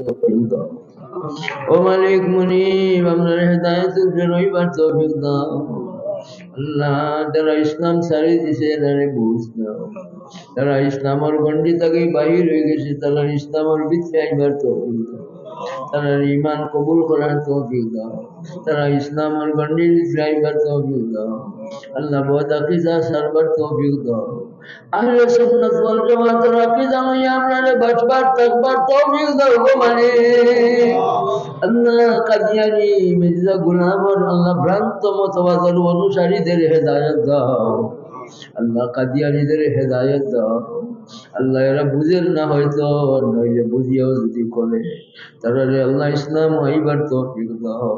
তৌফিক দাও। ও মালিক মুনিব আমরা হেদায়েতের রইবার তৌফিক দাও। আল্লাহ যারা ইসলাম ছাড়ি দিছে তারা বুঝ দাও, যারা ইসলামের গণ্ডি থেকে বাহির হয়ে গেছে তারা ইসলামের ভিতরে আইবার তৌফিক দাও, তারা ঈমান কবুল করার তৌফিক দাও, তারা ইসলামের গণ্ডির ভিতরে আইবার তৌফিক দাও। আল্লাহ বদ আকীদা ছাড়বার তৌফিক দাও। আহলে সুন্নাত ওয়াল জামাতের আকীদা লইয়া আপনারে বাঁচবার থাকবার তৌফিক দাও গো মালিক। আল্লাহ কাদিয়ানি মির্জা গোলামর আল্লাহ ভ্রান্ত মতবাদের অনুসারীদের হেদায়েত দাও। আল্লাহ কাদিয়ানিদের হেদায়েত দাও। আল্লাহ এরা বুঝেন না হয়তো, নইলে বুঝিয়াও যদি করে তারা আল্লাহ ইসলাম হইবার তৌফিক দাও।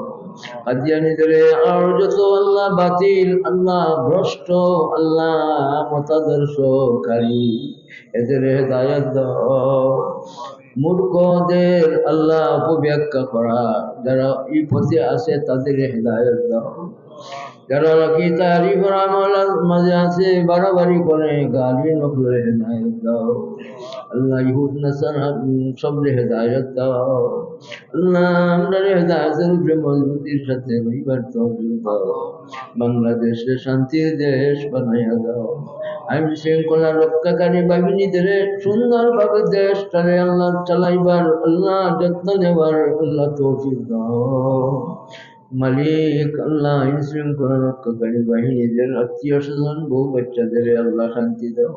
কাদিয়ানিদের আর যত আল্লাহ বাতিল আল্লাহ ভ্রষ্ট আল্লাহ মতাদর্শকারী এদের হেদায়েত দাও। মূর্খদের আল্লাহ অপব্যাখ্যা করা যারা এই পথে আসে তাদের হেদায়েত দাও। যারা কি তারিফের আমলের মাঝে আছে বাড়াবাড়ি করে গালি নকলের হেদায়েত দাও। আল্লাহ ইহুদ নাসারা সবরে হেদায়েত দাও। আল্লাহ আমরা হেদায়েতের উপরে মজবুতির সাথে রইবার তৌফিক দাও। বাংলাদেশে শান্তির দেশ বানাইয়া দাও। আইন শৃঙ্খলা রক্ষাকারী বাহিনীদের সুন্দরভাবে দেশটারে আল্লাহ চালাইবার আল্লাহ যত্ন নেবার আল্লাহ তৌফিক দাও। মালিক আল্লাহ আইন শৃঙ্খলা রক্ষাকারী বাহিনীদের আত্মীয় স্বজন বউ বাচ্চাদের আল্লাহ শান্তি দাও।